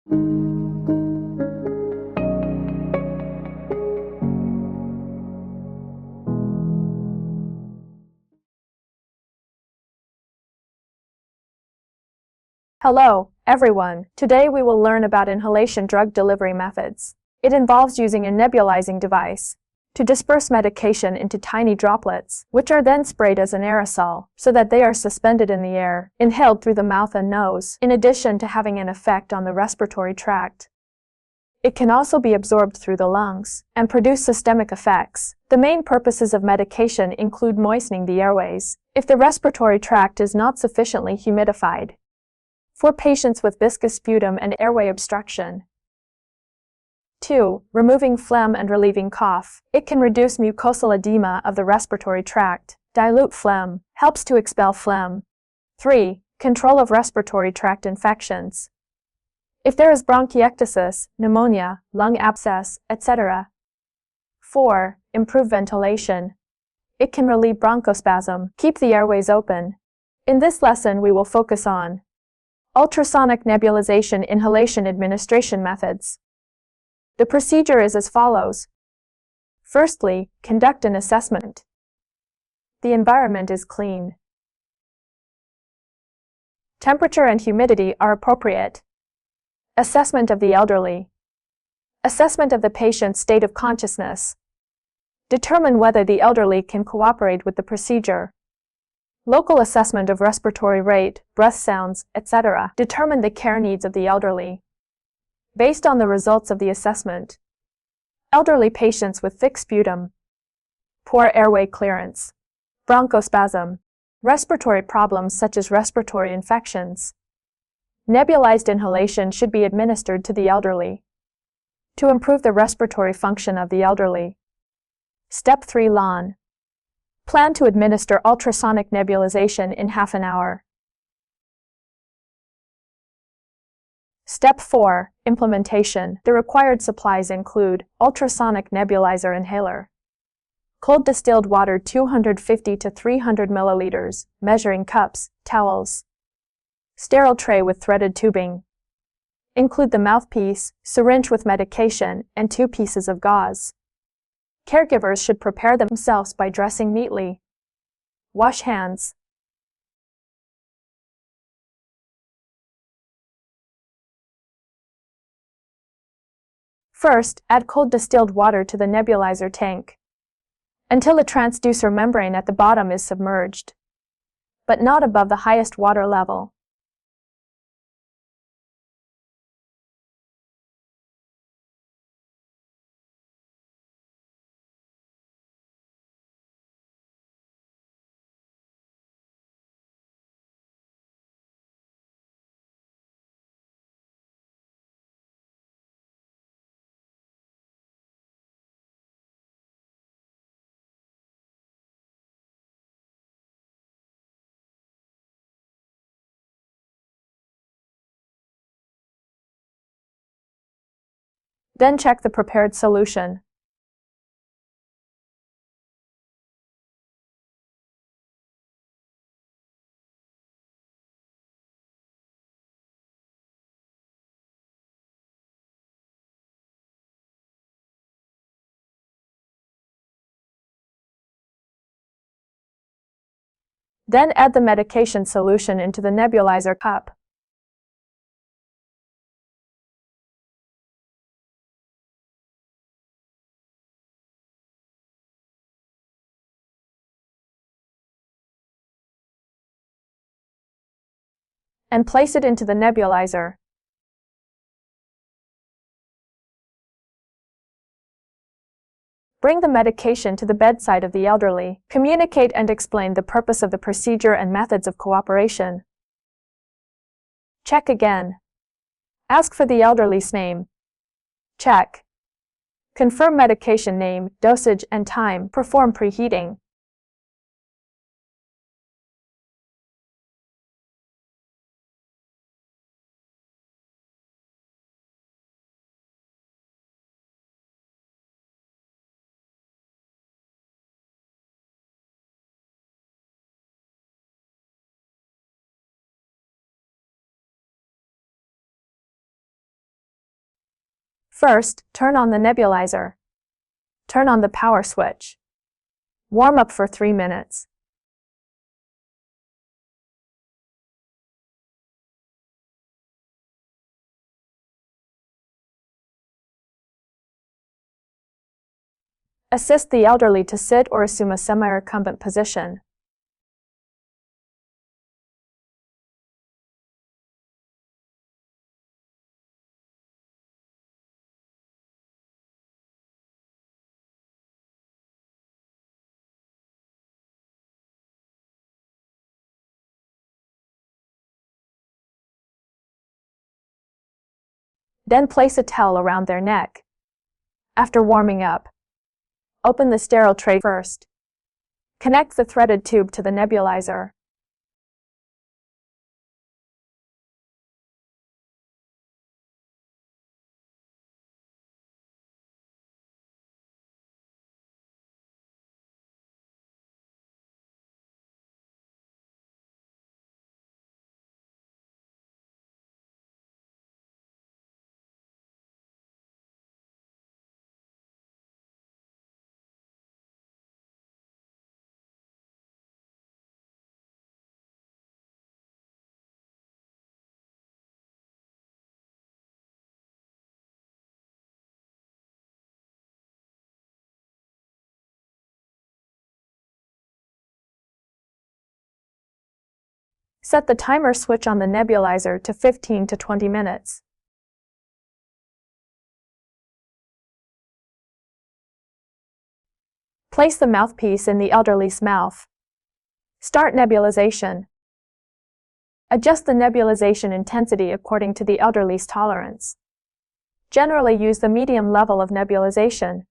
Hello, everyone. Today we will learn about inhalation drug delivery methods. It involves using a nebulizing device to disperse medication into tiny droplets, which are then sprayed as an aerosol, so that they are suspended in the air, inhaled through the mouth and nose, in addition to having an effect on the respiratory tract. It can also be absorbed through the lungs and produce systemic effects. The main purposes of medication include moistening the airways if the respiratory tract is not sufficiently humidified. For patients with viscous sputum and airway obstruction. 2. Removing phlegm and relieving cough. It can reduce mucosal edema of the respiratory tract. Dilute phlegm. Helps to expel phlegm. 3. Control of respiratory tract infections. If there is bronchiectasis, pneumonia, lung abscess, etc. 4. Improve ventilation. It can relieve bronchospasm, keep the airways open. In this lesson we will focus on ultrasonic nebulization inhalation administration methods. The procedure is as follows. Firstly, conduct an assessment. The environment is clean. Temperature and humidity are appropriate. Assessment of the elderly. Assessment of the patient's state of consciousness. Determine whether the elderly can cooperate with the procedure. Local assessment of respiratory rate, breath sounds, etc. Determine the care needs of the elderly. Based on the results of the assessment, elderly patients with thick sputum, poor airway clearance, bronchospasm, respiratory problems such as respiratory infections. Nebulized inhalation should be administered to the elderly to improve the respiratory function of the elderly. Step 3. LON. Plan to administer ultrasonic nebulization in half an hour. Step 4. Implementation. The required supplies include ultrasonic nebulizer inhaler, cold distilled water 250 to 300 milliliters, measuring cups, towels, sterile tray with threaded tubing. Include the mouthpiece, syringe with medication, and 2 pieces of gauze. Caregivers should prepare themselves by dressing neatly. Wash hands. First, add cold distilled water to the nebulizer tank until the transducer membrane at the bottom is submerged, but not above the highest water level. Then check the prepared solution. Then add the medication solution into the nebulizer cup. And place it into the nebulizer. Bring the medication to the bedside of the elderly. Communicate and explain the purpose of the procedure and methods of cooperation. Check again. Ask for the elderly's name. Check. Confirm medication name, dosage, and time. Perform preheating. First, turn on the nebulizer. Turn on the power switch. Warm up for 3 minutes. Assist the elderly to sit or assume a semi-recumbent position. Then place a towel around their neck. After warming up, open the sterile tray first. Connect the threaded tube to the nebulizer. Set the timer switch on the nebulizer to 15 to 20 minutes. Place the mouthpiece in the elderly's mouth. Start nebulization. Adjust the nebulization intensity according to the elderly's tolerance. Generally use the medium level of nebulization.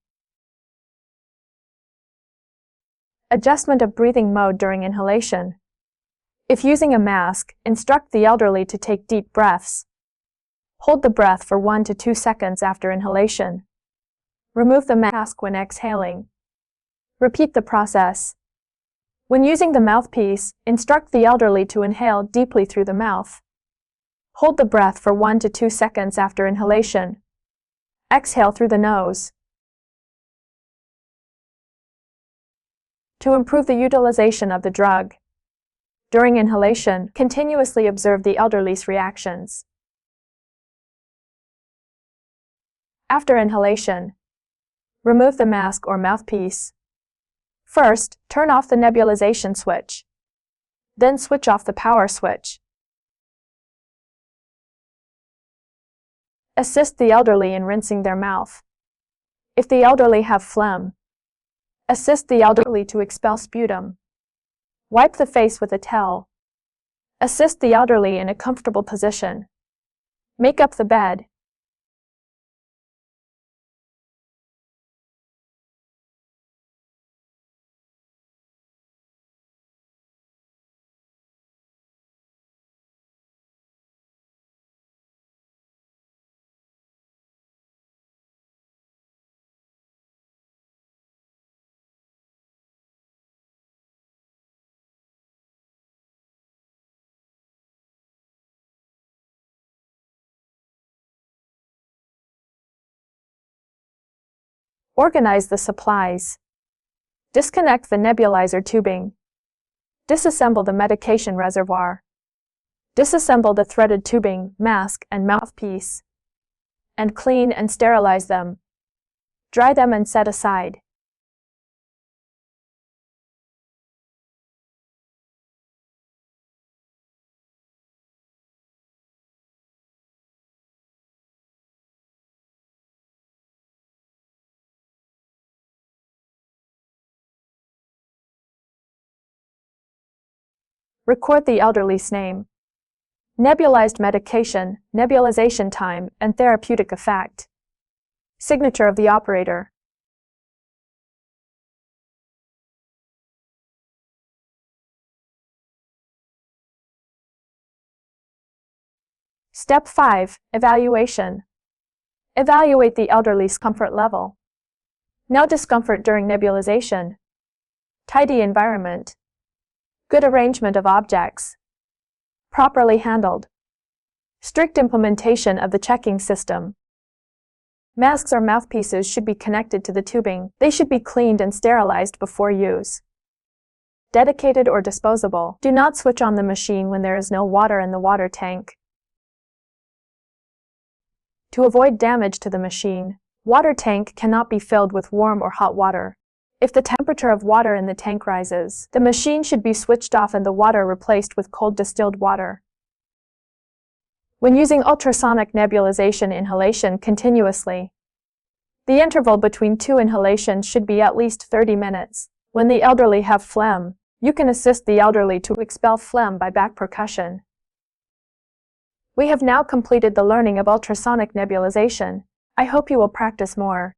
Adjustment of breathing mode during inhalation. If using a mask, instruct the elderly to take deep breaths. Hold the breath for 1 to 2 seconds after inhalation. Remove the mask when exhaling. Repeat the process. When using the mouthpiece, instruct the elderly to inhale deeply through the mouth. Hold the breath for 1 to 2 seconds after inhalation. Exhale through the nose. To improve the utilization of the drug, during inhalation, continuously observe the elderly's reactions. After inhalation, remove the mask or mouthpiece. First, turn off the nebulization switch. Then switch off the power switch. Assist the elderly in rinsing their mouth. If the elderly have phlegm, assist the elderly to expel sputum. Wipe the face with a towel. Assist the elderly in a comfortable position. Make up the bed. Organize the supplies. Disconnect the nebulizer tubing. Disassemble the medication reservoir. Disassemble the threaded tubing, mask, and mouthpiece. And clean and sterilize them. Dry them and set aside. Record the elderly's name, nebulized medication, nebulization time, and therapeutic effect. Signature of the operator. Step 5. Evaluation. Evaluate the elderly's comfort level. No discomfort during nebulization. Tidy environment. Good arrangement of objects. Properly handled. Strict implementation of the checking system. Masks or mouthpieces should be connected to the tubing. They should be cleaned and sterilized before use. Dedicated or disposable. Do not switch on the machine when there is no water in the water tank. To avoid damage to the machine, water tank cannot be filled with warm or hot water. If the temperature of water in the tank rises, the machine should be switched off and the water replaced with cold distilled water. When using ultrasonic nebulization inhalation continuously, the interval between two inhalations should be at least 30 minutes. When the elderly have phlegm, you can assist the elderly to expel phlegm by back percussion. We have now completed the learning of ultrasonic nebulization. I hope you will practice more.